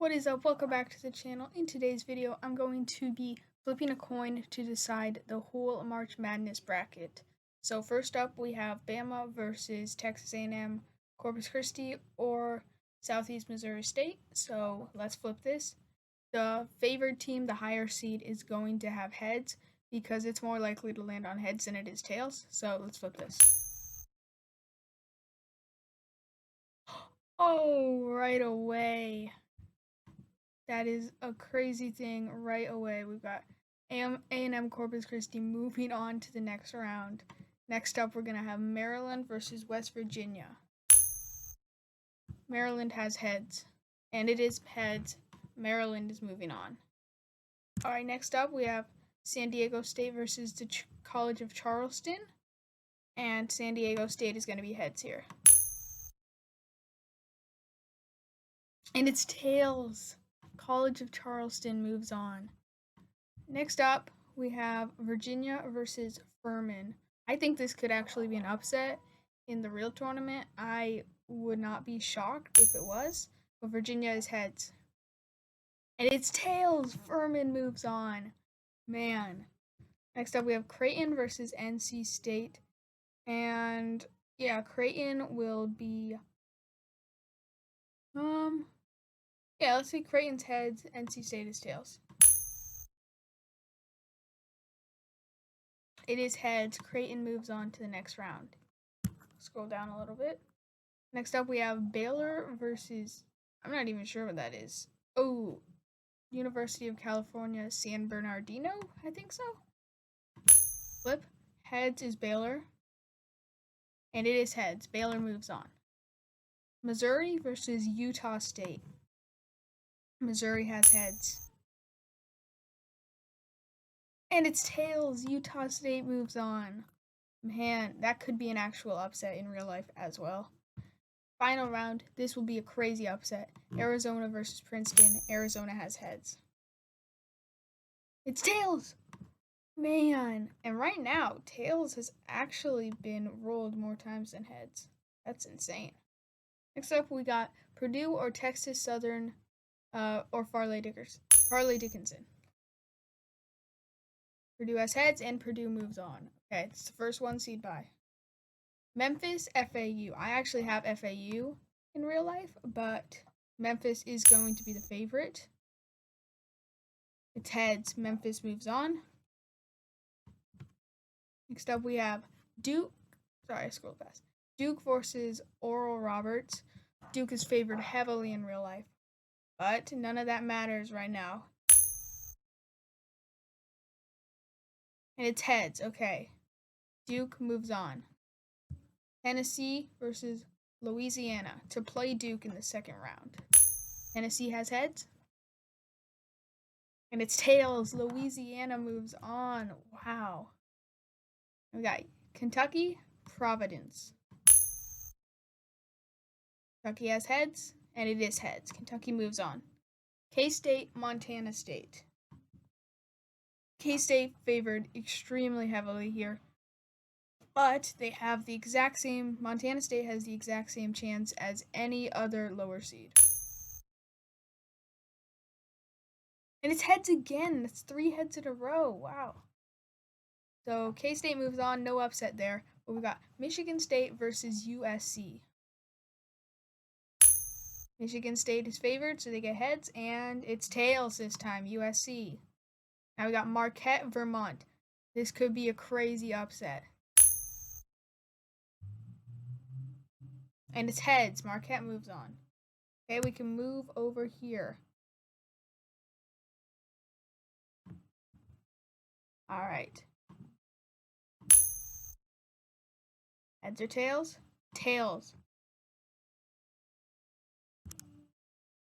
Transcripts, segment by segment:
What is up? Welcome back to the channel. In today's video, I'm going to be flipping a coin to decide the whole March Madness bracket. So first up, we have Bama versus Texas A&M, Corpus Christi, or Southeast Missouri State. So let's flip this. The favored team, the higher seed, is going to have heads because it's more likely to land on heads than it is tails. So let's flip this. Oh, right away. That is a crazy thing right away. We've got A&M Corpus Christi moving on to the next round. Next up, we're going to have Maryland versus West Virginia. Maryland has heads, and it is heads. Maryland is moving on. All right, next up, we have San Diego State versus the College of Charleston, and San Diego State is going to be heads here. And it's tails. College of Charleston moves on. Next up, we have Virginia versus Furman. I think this could actually be an upset in the real tournament. I would not be shocked if it was, but Virginia is heads. And it's tails. Furman moves on. Man. Next up, we have Creighton versus NC State. And yeah, Creighton will be yeah, let's see Creighton's heads, NC State is tails. It is heads. Creighton moves on to the next round. Scroll down a little bit. Next up, we have Baylor versus, I'm not even sure what that is. Oh, University of California, San Bernardino? I think so. Flip. Heads is Baylor. And it is heads. Baylor moves on. Missouri versus Utah State. Missouri has heads. And it's tails. Utah State moves on. Man, that could be an actual upset in real life as well. Final round. This will be a crazy upset. Arizona versus Princeton. Arizona has heads. It's tails. Man. And right now, tails has actually been rolled more times than heads. That's insane. Next up, we got Purdue or Texas Southern or Farley Dickinson. Purdue has heads, and Purdue moves on. Okay, it's the first one seed bye. Memphis, FAU. I actually have FAU in real life, but Memphis is going to be the favorite. It's heads. Memphis moves on. Next up, we have Duke. Sorry, I scrolled fast. Duke versus Oral Roberts. Duke is favored heavily in real life, but none of that matters right now. And it's heads. Okay. Duke moves on. Tennessee versus Louisiana to play Duke in the second round. Tennessee has heads. And it's tails. Louisiana moves on. Wow. We got Kentucky, Providence. Kentucky has heads, and it is heads. Kentucky moves on. K-State, Montana State. K-State favored extremely heavily here. But they have the exact same, Montana State has the exact same chance as any other lower seed. And it's heads again. It's 3 heads in a row. Wow. So K-State moves on. No upset there. But we got Michigan State versus USC. Michigan State is favored, so they get heads. And it's tails this time, USC. Now we got Marquette, Vermont. This could be a crazy upset. And it's heads. Marquette moves on. Okay, we can move over here. All right. Heads or tails? Tails.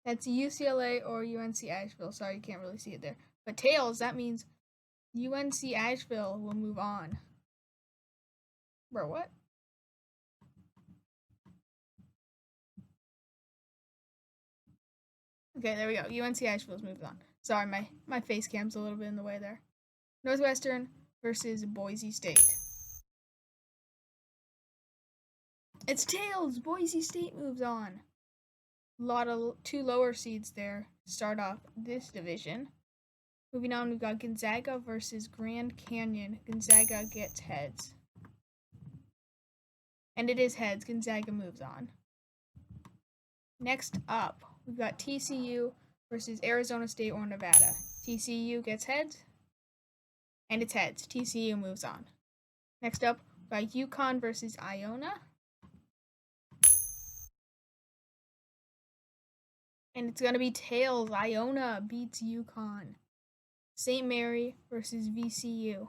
That's UCLA or UNC Asheville. Sorry, you can't really see it there. But tails, that means UNC Asheville will move on. Bro, what? Okay, there we go. UNC Asheville's moved on. Sorry, my face cam's a little bit in the way there. Northwestern versus Boise State. It's tails. Boise State moves on. lot of two lower seeds there start off this division. Moving on, we've got Gonzaga versus Grand Canyon. Gonzaga gets heads. And it is heads. Gonzaga moves on. Next up, we've got TCU versus Arizona State or Nevada. TCU gets heads. And it's heads. TCU moves on. Next up, we've got UConn versus Iona. And it's going to be tails. Iona beats UConn. St. Mary versus VCU.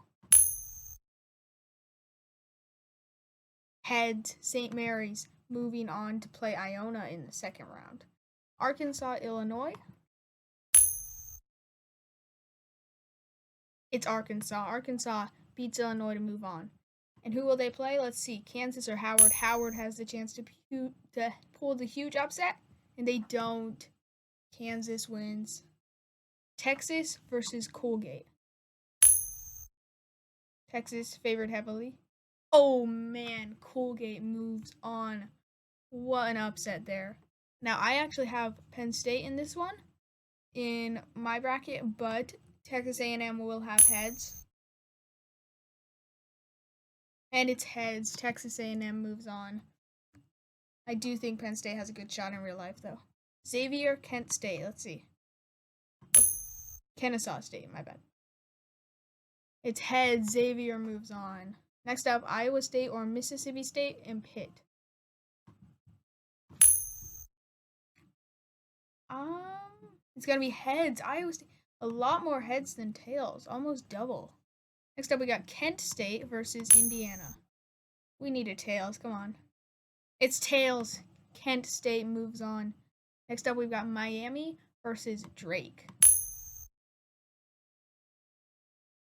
Heads. St. Mary's moving on to play Iona in the second round. Arkansas, Illinois. It's Arkansas. Arkansas beats Illinois to move on. And who will they play? Let's see. Kansas or Howard. Howard has the chance to pull the huge upset, and they don't. Kansas wins. Texas versus Colgate. Texas favored heavily. Oh man, Colgate moves on. What an upset there. Now, I actually have Penn State in this one in my bracket, but Texas A&M will have heads. And it's heads. Texas A&M moves on. I do think Penn State has a good shot in real life, though. Xavier, Kent State. Let's see. Kennesaw State, my bad. It's heads. Xavier moves on. Next up, Iowa State or Mississippi State and Pitt. It's gonna be heads. Iowa State, a lot more heads than tails, almost double. Next up, we got Kent State versus Indiana. We need a tails. Come on. It's tails. Kent State moves on. Next up, we've got Miami versus Drake.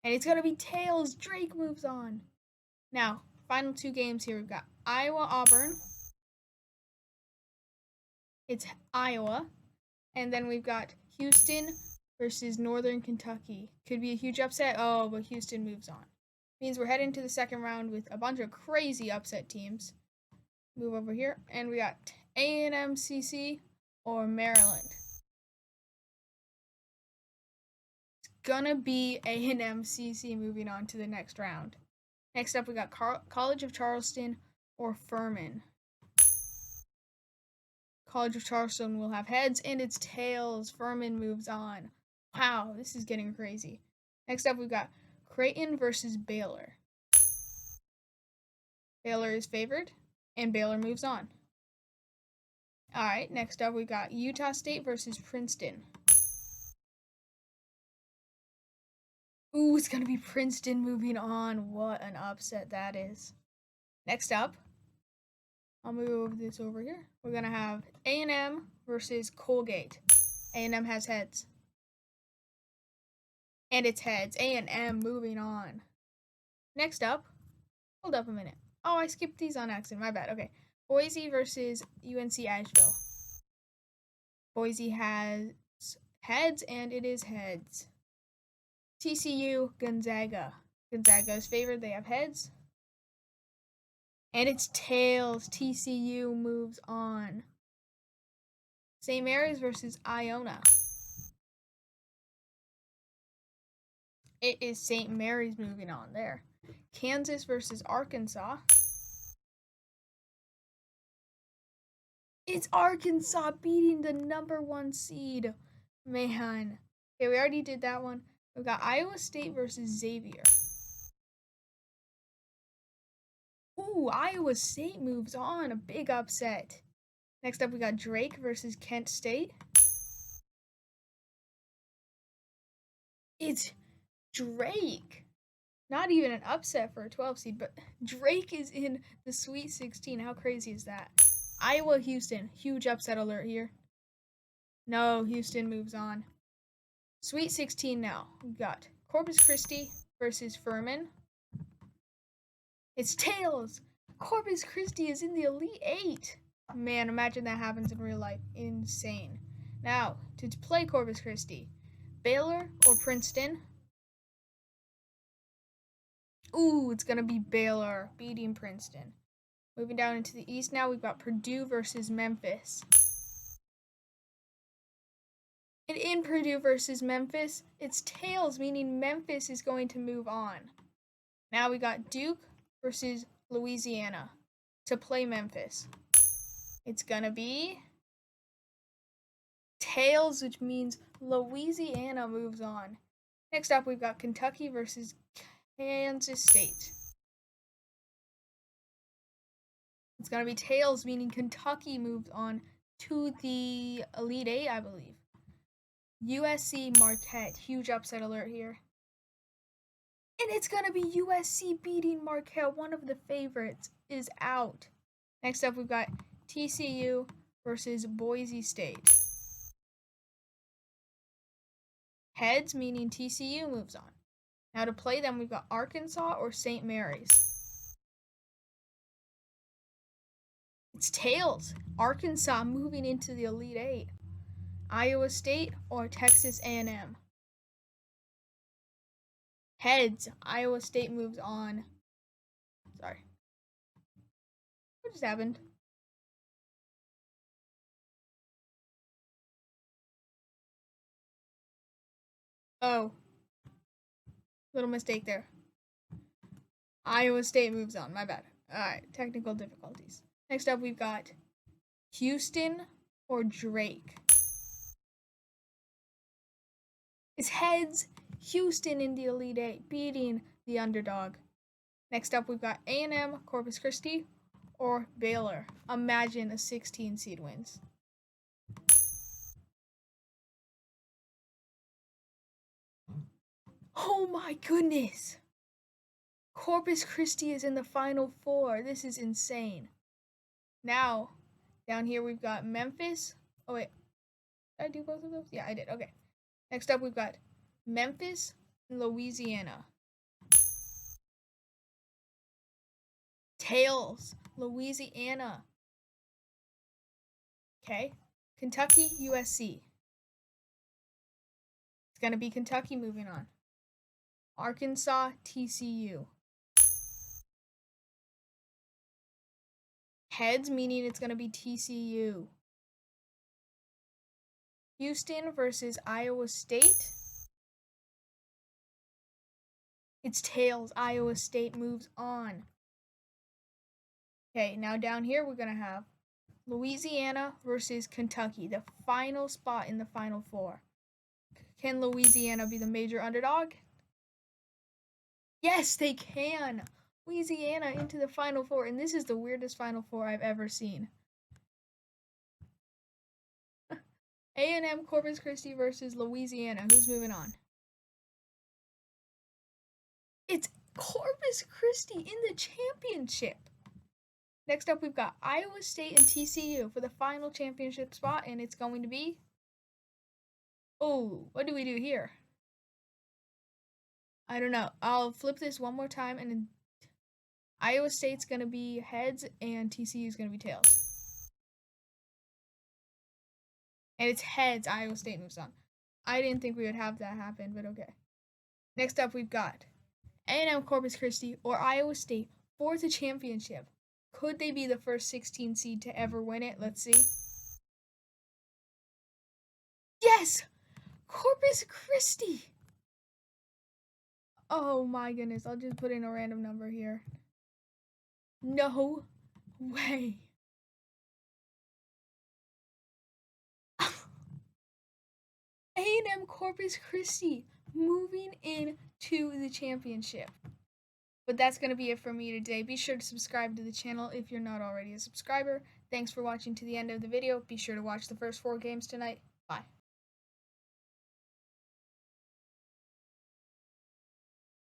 And it's gonna be tails. Drake moves on. Now, final two games here. We've got Iowa, Auburn. It's Iowa. And then we've got Houston versus Northern Kentucky. Could be a huge upset. Oh, but Houston moves on. Means we're heading to the second round with a bunch of crazy upset teams. Move over here. And we got A&M CC or Maryland. It's gonna be A&M CC moving on to the next round. Next up, we got College of Charleston or Furman. College of Charleston will have heads, and it's tails. Furman moves on. Wow, this is getting crazy. Next up, we've got Creighton versus Baylor. Baylor is favored, and Baylor moves on. All right, next up, we got Utah State versus Princeton. Ooh, it's going to be Princeton moving on. What an upset that is. Next up, I'll move this over here. We're going to have A&M versus Colgate. A&M has heads. And it's heads. A&M moving on. Next up, hold up a minute. Oh, I skipped these on accident. My bad. Okay. Boise versus UNC Asheville. Boise has heads, and it is heads. TCU, Gonzaga. Gonzaga is favored. They have heads. And it's tails. TCU moves on. St. Mary's versus Iona. It is St. Mary's moving on there. Kansas versus Arkansas. It's Arkansas beating the #1 seed. Man. Okay, we already did that one. We've got Iowa State versus Xavier. Ooh, Iowa State moves on. A big upset. Next up, we got Drake versus Kent State. It's Drake. Not even an upset for a 12 seed, but Drake is in the Sweet 16. How crazy is that? Iowa, Houston. Huge upset alert here. No, Houston moves on. Sweet 16 now. We've got Corpus Christi versus Furman. It's tails. Corpus Christi is in the Elite Eight. Man, imagine that happens in real life. Insane. Now, to play Corpus Christi, Baylor or Princeton? Ooh, it's going to be Baylor beating Princeton. Moving down into the East now, we've got Purdue versus Memphis. And in Purdue versus Memphis, it's tails, meaning Memphis is going to move on. Now we got Duke versus Louisiana to play Memphis. It's going to be tails, which means Louisiana moves on. Next up, we've got Kentucky versus Kansas State. It's going to be tails, meaning Kentucky moves on to the Elite Eight, I believe. USC Marquette. Huge upset alert here. And it's going to be USC beating Marquette. One of the favorites is out. Next up, we've got TCU versus Boise State. Heads, meaning TCU moves on. Now to play them, we've got Arkansas or St. Mary's. It's tails. Arkansas moving into the Elite Eight. Iowa State or Texas A&M. Heads. Iowa State moves on. Sorry. What just happened? Oh. Little mistake there. Iowa State moves on. My bad. Alright. Technical difficulties. Next up, we've got Houston or Drake. It's heads. Houston in the Elite Eight, beating the underdog. Next up, we've got A&M, Corpus Christi, or Baylor. Imagine a 16 seed wins. Oh my goodness! Corpus Christi is in the Final Four. This is insane. Now, down here we've got Memphis. Oh wait, did I do both of those? Yeah, I did. Okay. Next up, we've got Memphis and Louisiana. Tails, Louisiana. Okay. Kentucky, USC. It's going to be Kentucky moving on. Arkansas, TCU. Heads, meaning it's going to be TCU. Houston versus Iowa State. It's tails. Iowa State moves on. Okay, now down here we're going to have Louisiana versus Kentucky, the final spot in the Final Four. Can Louisiana be the major underdog? Yes, they can. Louisiana into the Final Four, and this is the weirdest Final Four I've ever seen. A&M Corpus Christi versus Louisiana. Who's moving on? It's Corpus Christi in the championship. Next up, we've got Iowa State and TCU for the final championship spot, and it's going to be... Oh, what do we do here? I don't know. I'll flip this one more time, and Iowa State's going to be heads, and TCU's going to be tails. And it's heads. Iowa State moves on. I didn't think we would have that happen, but okay. Next up, we've got A&M Corpus Christi or Iowa State for the championship. Could they be the first 16 seed to ever win it? Let's see. Yes! Corpus Christi! Oh my goodness. I'll just put in a random number here. No way. A&M Corpus Christi moving into the championship. But that's going to be it for me today. Be sure to subscribe to the channel if you're not already a subscriber. Thanks for watching to the end of the video. Be sure to watch the first 4 games tonight. Bye.